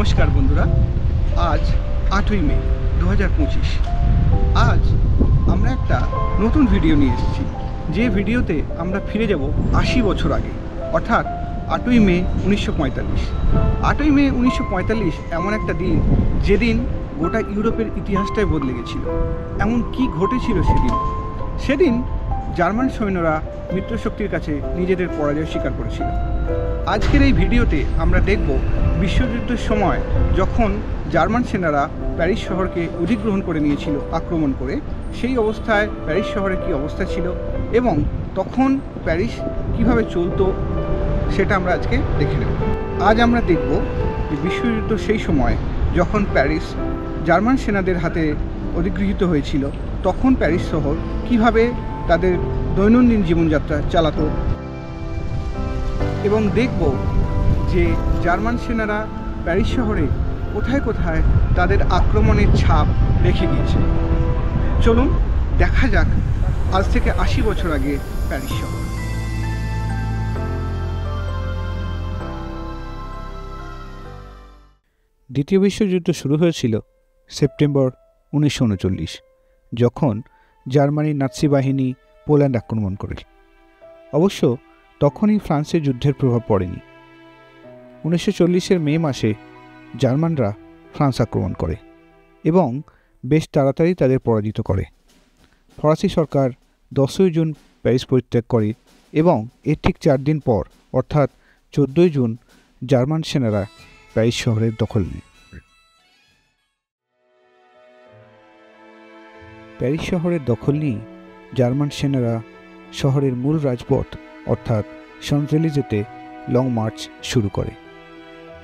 নমস্কার বন্ধুরা, আজ 8ই মে 2025। আজ আমরা একটা নতুন ভিডিও নিয়ে এসেছি, যে ভিডিওতে আমরা ফিরে যাব 80 বছর আগে, অর্থাৎ 8ই মে 1945। 8ই মে 1945 এমন একটা দিন যেদিন গোটা ইউরোপের ইতিহাসটাই বদলে গেছিল। এমন কি ঘটেছিল সেদিন জার্মান সৈন্যরা মিত্রশক্তির কাছে নিজেদের পরাজয় স্বীকার করেছিল। আজকের এই ভিডিওতে আমরা দেখব বিশ্বযুদ্ধের সময় যখন জার্মান সেনারা প্যারিস শহরকে অধিগ্রহণ করে নিয়েছিল আক্রমণ করে, সেই অবস্থায় প্যারিস শহরে কী অবস্থা ছিল এবং তখন প্যারিস কিভাবে চলতো সেটা আমরা আজকে দেখে নেব। আজ আমরা দেখব যে বিশ্বযুদ্ধ সেই সময় যখন প্যারিস জার্মান সেনাদের হাতে অধিগৃহীত হয়েছিল, তখন প্যারিস শহর কিভাবে তাদের দৈনন্দিন জীবনযাত্রা চালাতো, এবং দেখব যে জার্মান সেনারা প্যারিস শহরে কোথায় কোথায় তাদের আক্রমণের ছাপ রেখে গিয়েছে। চলুন দেখা যাক আজ থেকে 80 বছর আগে প্যারিস শহর। দ্বিতীয় বিশ্বযুদ্ধ শুরু হয়েছিল সেপ্টেম্বর 1939, যখন জার্মানির নাৎসি বাহিনী পোল্যান্ড আক্রমণ করে। অবশ্য তখনই ফ্রান্সে যুদ্ধের প্রভাব পড়েনি। 1940-এর মে মাসে জার্মানরা ফ্রান্স আক্রমণ করে এবং বেশ তাড়াতাড়ি তাদের পরাজিত করে। ফরাসি সরকার 10ই জুন প্যারিস পরিত্যাগ করে এবং এর ঠিক 4 দিন পর, অর্থাৎ 14ই জুন, জার্মান সেনারা প্যারিস শহরের দখল নেয়। প্যারিস শহরের দখল নিয়ে জার্মান সেনারা শহরের মূল রাজপথ অর্থাৎ শানজেলিজেতে লং মার্চ শুরু করে।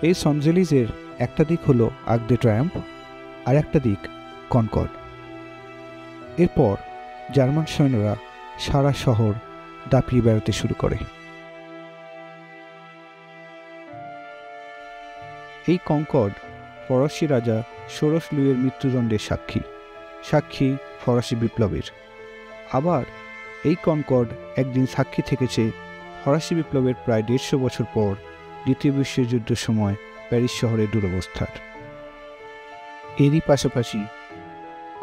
এই শানজেলিজের একটা দিক হলো আর্ক দে ট্রায়াম্ফ আর একটা দিক কনকর্ড। এরপর জার্মান সৈন্যরা সারা শহর দাপিয়ে বেড়াতে শুরু করে। এই কনকর্ড ফরাসি রাজা ষোড়শ লুইয়ের মৃত্যুদণ্ডের সাক্ষী ফরাসি বিপ্লবের। আবার এই কনকর্ড একদিন সাক্ষী থেকেছে ফরাসি বিপ্লবের প্রায় 150 বছর পর দ্বিতীয় বিশ্বযুদ্ধের সময় প্যারিস শহরের দুরবস্থার। এরই পাশাপাশি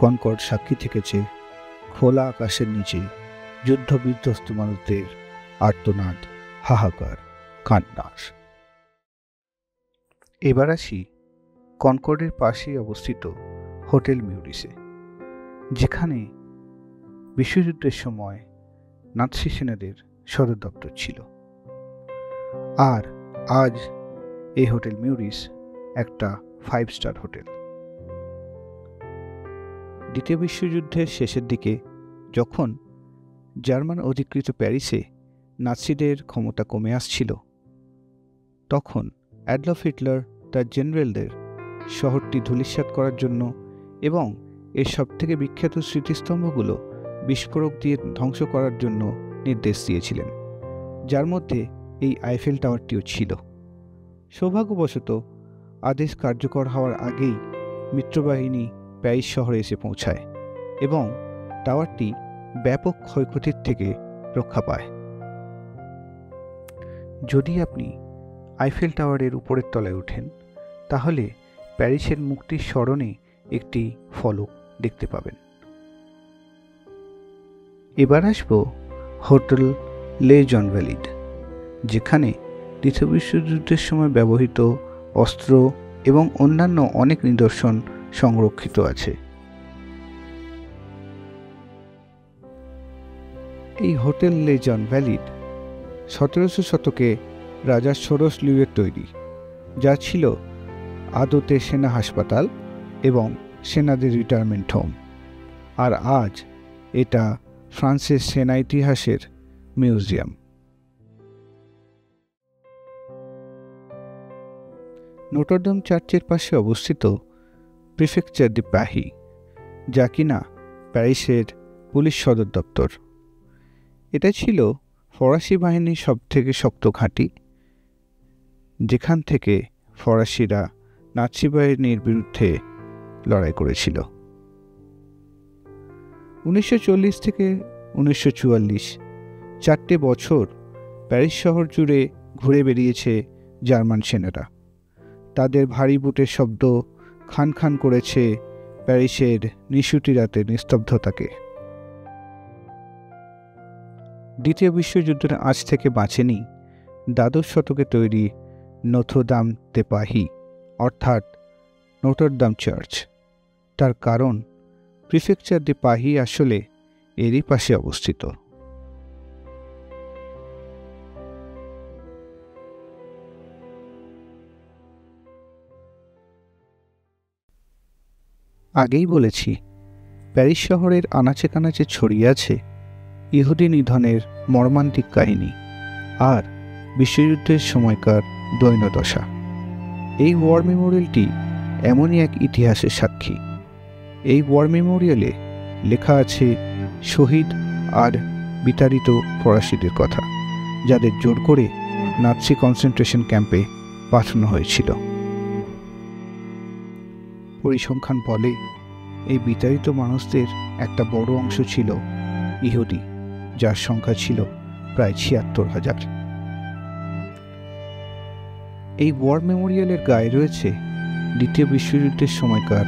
কনকর্ড সাক্ষী থেকেছে খোলা আকাশের নিচে যুদ্ধ বিধ্বস্ত মানুষদের আর্তনাদ, হাহাকার, কান্নার। এবার আসি কনকর্ডের পাশেই অবস্থিত হোটেল মিউরিসে, যেখানে বিশ্বযুদ্ধের সময় নাৎসি সেনাদের সদর দপ্তর ছিল। আর আজ এই হোটেল মিউরিস একটা 5 স্টার হোটেল। দ্বিতীয় বিশ্বযুদ্ধের শেষের দিকে যখন জার্মান অধিকৃত প্যারিসে নাৎসিদের ক্ষমতা কমে আসছিল, তখন অ্যাডলফ হিটলার তার জেনারেলদের শহরটি ধূলিসাৎ করার জন্য এবং এর সবথেকে বিখ্যাত স্মৃতিস্তম্ভগুলো বিস্ফোরক দিয়ে ধ্বংস করার জন্য নির্দেশ দিয়েছিলেন, যার মধ্যে এই আইফেল টাওয়ারটিও ছিল। সৌভাগ্যবশত আদেশ কার্যকর হওয়ার আগেই মিত্রবাহিনী প্যারিস শহরে এসে পৌঁছায় এবং টাওয়ারটি ব্যাপক ক্ষয়ক্ষতির থেকে রক্ষা পায়। যদি আপনি আইফেল টাওয়ারের উপরের তলায় ওঠেন, তাহলে প্যারিসের মুক্তির স্মরণে একটি ফলক দেখতে পাবেন। এবার আসব হোটেল লে জনভ্যালিড, যেখানে দ্বিতীয় বিশ্বযুদ্ধের সময় ব্যবহৃত অস্ত্র এবং অন্যান্য অনেক নিদর্শন সংরক্ষিত আছে। এই হোটেল লে জনভ্যালিড 1700 শতকে রাজা ষোড়শ লুইয়ের তৈরি, যা ছিল আদতে সেনা হাসপাতাল এবং সেনাদের রিটায়ারমেন্ট হোম। আর আজ এটা ফ্রান্সের সেনা ইতিহাসের মিউজিয়াম। নোটরডেম চার্চের পাশে অবস্থিত প্রিফেকচার দি পাহি, যা কিনা প্যারিসের পুলিশ সদর দপ্তর। এটা ছিল ফরাসি বাহিনীর সবথেকে শক্ত ঘাঁটি, যেখান থেকে ফরাসিরা নাৎসি বাহিনীর বিরুদ্ধে লড়াই করেছিল। 1940 থেকে 1944 4টে বছর প্যারিস শহর জুড়ে ঘুরে বেরিয়েছে জার্মান সেনারা। তাদের ভারী বুটের শব্দ খান খান করেছে প্যারিসের নিশুতি রাতের নিস্তব্ধতাকে। দ্বিতীয় বিশ্বযুদ্ধের আঁচ থেকে বাঁচেনি দ্বাদশ শতকে তৈরি নথোদাম দে পাহি অর্থাৎ নোটরদাম চার্চ। তার কারণ প্রিফেকচার দে পাহি আসলে এরই পাশে অবস্থিত। আগেই বলেছি, প্যারিস শহরের আনাচে কানাচে ছড়িয়ে আছে ইহুদি নিধনের মর্মান্তিক কাহিনী আর বিশ্বযুদ্ধের সময়কার দৈন্যদশা। এই ওয়ার মেমোরিয়ালটি এমনই এক ইতিহাসের সাক্ষী। এই ওয়ার মেমোরিয়ালে লেখা আছে শহীদ আর বিতাড়িত ফরাসিদের কথা, যাদের জোর করে নাৎসি কনসেন্ট্রেশন ক্যাম্পে পাঠানো হয়েছিল। পরিসংখ্যান বলে এই বিতাড়িত মানুষদের একটা বড় অংশ ছিল ইহুদি, যার সংখ্যা ছিল প্রায় ৭৬,০০০। এই ওয়ার মেমোরিয়ালের গায়ে রয়েছে দ্বিতীয় বিশ্বযুদ্ধের সময়কার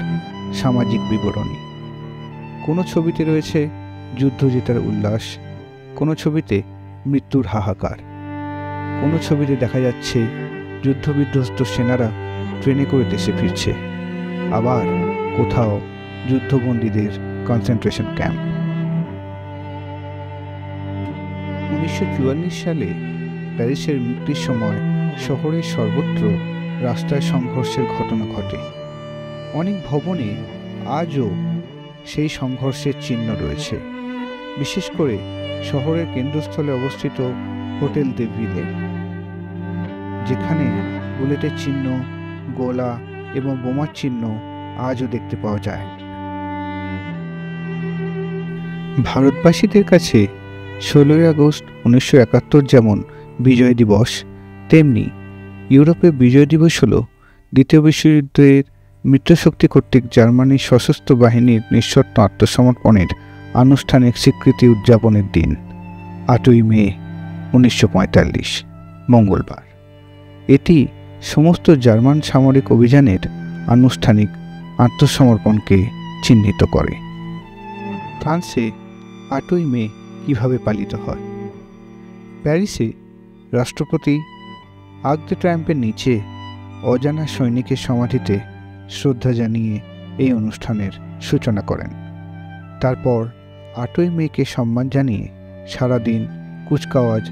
সামাজিক বিবরণী। কোনো ছবিতে রয়েছে যুদ্ধ জেতার উল্লাস, কোনো ছবিতে মৃত্যুর হাহাকার, কোনো ছবিতে দেখা যাচ্ছে যুদ্ধবিধ্বস্ত সেনারা ট্রেনে করে দেশে ফিরছে, আবার কোথাও যুদ্ধবন্দীদের কনসেন্ট্রেশন ক্যাম্প। 1944 সালে প্যারিসের মুক্তির সময় শহরের সর্বত্র রাস্তায় সংঘর্ষের ঘটনা ঘটে। অনেক ভবনে আজও সেই সংঘর্ষের চিহ্ন রয়েছে, বিশেষ করে শহরের কেন্দ্রস্থলে অবস্থিত হোটেল দে ভিলে, যেখানে বুলেটের চিহ্ন, গোলা এবং বোমার চিহ্ন আজও দেখতে পাওয়া যায়। ভারতবাসীদের কাছে 16ই আগস্ট 1971 যেমন বিজয় দিবস, তেমনি ইউরোপে বিজয় দিবস হল দ্বিতীয় বিশ্বযুদ্ধের মিত্রশক্তি কর্তৃক জার্মানির সশস্ত্র বাহিনীর নিঃশর্ত আত্মসমর্পণের আনুষ্ঠানিক স্বীকৃতি উদযাপনের দিন, 8ই মে 1945 মঙ্গলবার। এটি সমস্ত জার্মান সামরিক অভিযানের আনুষ্ঠানিক আত্মসমর্পণকে চিহ্নিত করে। ফ্রান্সে 8ই মে কিভাবে পালিত হয়? প্যারিসে রাষ্ট্রপতি আর্ক দ্য ট্রায়াম্পের নিচে অজানা সৈনিকের সমাধিতে শ্রদ্ধা জানিয়ে এই অনুষ্ঠানের সূচনা করেন। তারপর 8ই মেকে সম্মান জানিয়ে সারাদিন কুচকাওয়াজ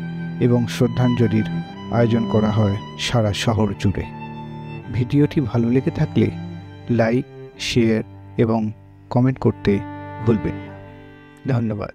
এবং শ্রদ্ধাঞ্জলির আয়োজন করা হয় সারা শহর জুড়ে। ভিডিওটি ভালো লেগে থাকলে লাইক, শেয়ার এবং কমেন্ট করতে ভুলবেন না। ধন্যবাদ।